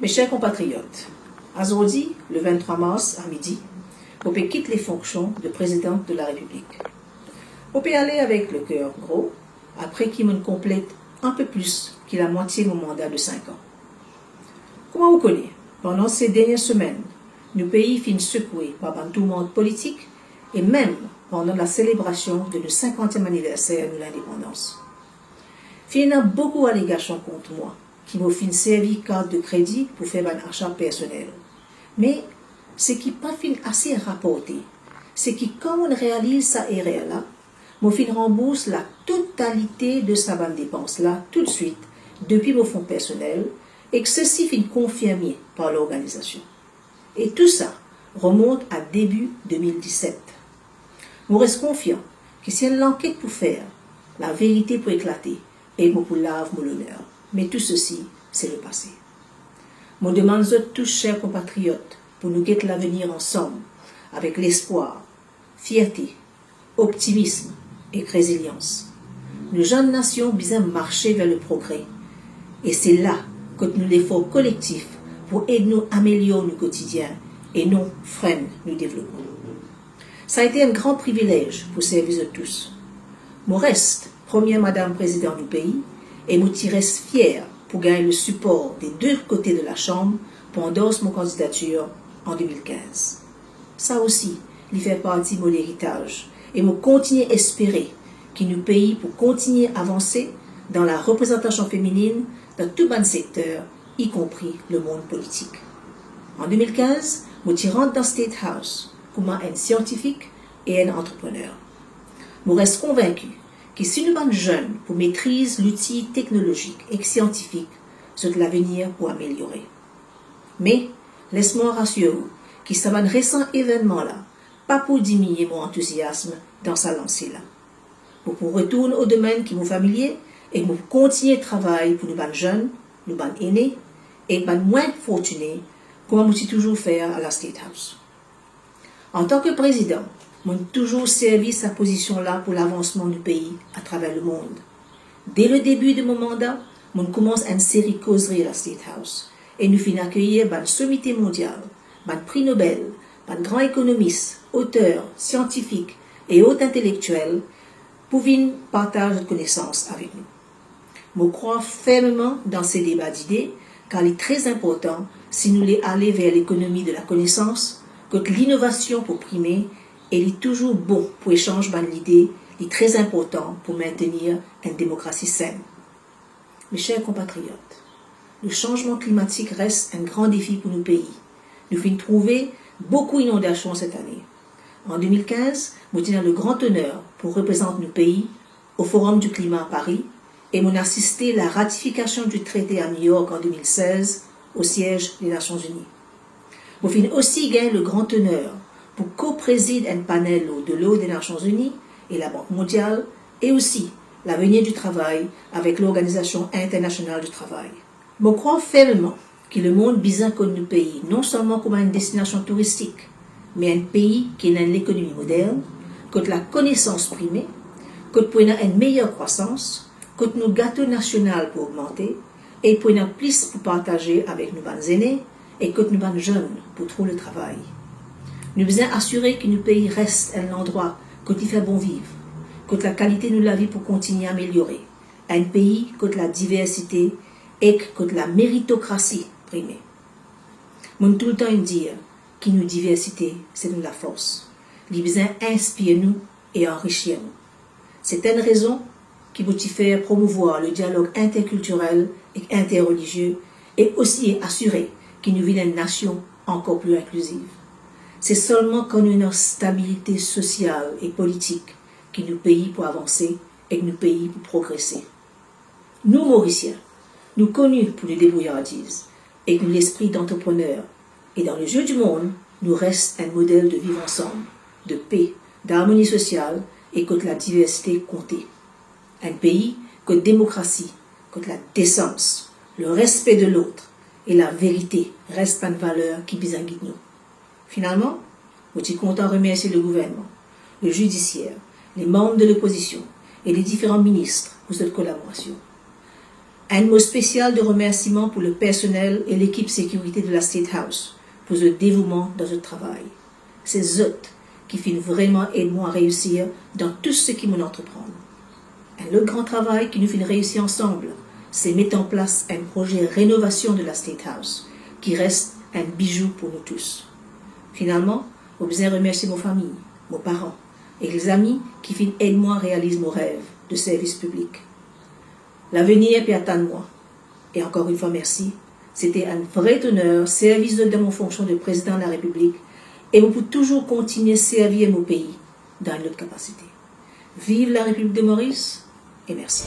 Mes chers compatriotes, aujourd'hui, le 23 mars à midi, je quitte les fonctions de président de la République. Je peux aller avec le cœur gros, après qu'il me complète un peu plus que la moitié de mon mandat de 5 ans. Comment vous connaissez, pendant ces dernières semaines, nos pays finissent secoués par un tourment politique et même pendant la célébration de notre 50e anniversaire de l'indépendance. Il y a beaucoup d'allégations contre moi, qui m'ont fait servir carte de crédit pour faire un achat personnel. Mais ce qui n'est pas assez rapporté, c'est que quand on réalise ça erreur-là, mon fin rembourse la totalité de sa bonne dépense-là tout de suite, depuis mon fonds personnel, et que ceci finit confirmé par l'organisation. Et tout ça remonte à début 2017. Je reste confiant que si une enquête pour faire, la vérité peut éclater et je pour lave l'honneur. Mais tout ceci, c'est le passé. Je demande à tous, chers compatriotes, pour nous guetter l'avenir ensemble, avec l'espoir, fierté, optimisme et résilience. Nos jeunes nations besoin marcher vers le progrès. Et c'est là que nous l'effort collectif pour aider nous à améliorer nos quotidiens et non freiner nos développements. Ça a été un grand privilège pour servir de tous. Je reste première Madame Présidente du pays et je reste fier pour gagner le support des deux côtés de la Chambre pour endosser mon candidature en 2015. Ça aussi, il fait partie de mon héritage et je continue à espérer que nos pays pour continuer à avancer dans la représentation féminine dans tout bon secteur, y compris le monde politique. En 2015, je rentre dans State House comme un scientifique et un entrepreneur. Je reste convaincu que si nous sommes jeunes pour maîtriser l'outil technologique et scientifique, c'est l'avenir pour améliorer. Mais, laisse-moi rassurer vous que ce récent événement-là, pas pour diminuer mon enthousiasme dans sa lancée-là. Pour retourner au domaine qui m'est familier et pour continuer de travailler pour nous jeunes, nous aînés et nous moins fortunés, comme je toujours fait à la State House. En tant que président, j'ai toujours servi sa position-là pour l'avancement du pays à travers le monde. Dès le début de mon mandat, je commence une série de causeries à la State House et nous finissons accueillir un sommité mondial, un prix Nobel, un grand économiste, auteur, scientifique et autres intellectuels pour venir partager de connaissances avec nous. Je crois fermement dans ces débats d'idées car il est très important si nous voulons aller vers l'économie de la connaissance que l'innovation pour primer et il est toujours bon pour échanger d'idées, il est très important pour maintenir une démocratie saine. Mes chers compatriotes, le changement climatique reste un grand défi pour nos pays. Nous finissons trouver beaucoup d'inondations cette année. En 2015, nous avons le grand honneur pour représenter nos pays au Forum du climat à Paris et nous avons assisté à la ratification du traité à New York en 2016 au siège des Nations Unies. Nous finissons aussi gagner le grand honneur pour co-présider un panel de l'eau des Nations Unies et la Banque mondiale et aussi l'avenir du travail avec l'Organisation internationale du travail. Je crois fermement que le monde besoin de nos pays, non seulement comme une destination touristique, mais un pays qui a une économie moderne, que la connaissance primée, que pour une meilleure croissance, que nos gâteaux nationaux pour augmenter, et pour une plus pour partager avec nos aînés, et que nos jeunes pour trouver le travail. Nous devons assurer que nos pays restent un endroit que il fait bon vivre, que la qualité de la vie pour continuer à améliorer, un pays que la diversité et que la méritocratie primée. Mon tout le temps dire que nos diversité, c'est de la force. Les besoins inspirent nous et enrichir nous. C'est une raison qui vous fait promouvoir le dialogue interculturel et interreligieux et aussi assurer que nous vivons une nation encore plus inclusive. C'est seulement quand nous avons une stabilité sociale et politique que nos pays pour avancer et que nos pays pour progresser. Nous, Mauriciens, nous connus pour les débrouillardises et que l'esprit d'entrepreneur et dans le jeu du monde, nous reste un modèle de vivre ensemble, de paix, d'harmonie sociale et que la diversité comptait. Un pays que démocratie, que la décence, le respect de l'autre et la vérité restent une valeur qui guide nous. Finalement, je suis content de remercier le gouvernement, le judiciaire, les membres de l'opposition et les différents ministres pour cette collaboration. Un mot spécial de remerciement pour le personnel et l'équipe sécurité de la State House pour le dévouement dans le travail. C'est eux qui finissent vraiment aider moi à réussir dans tout ce qui m'en entreprend. Et le grand travail qui nous fait réussir ensemble, c'est mettre en place un projet de rénovation de la State House qui reste un bijou pour nous tous. Finalement, j'ai besoin de remercier mes familles, mes parents et les amis qui finissent aider moi à réaliser mon rêve de service public. L'avenir peut attendre moi. Et encore une fois, merci. C'était un vrai honneur, service de mon fonction de président de la République, et on peut toujours continuer à servir mon pays dans notre capacité. Vive la République de Maurice, et merci.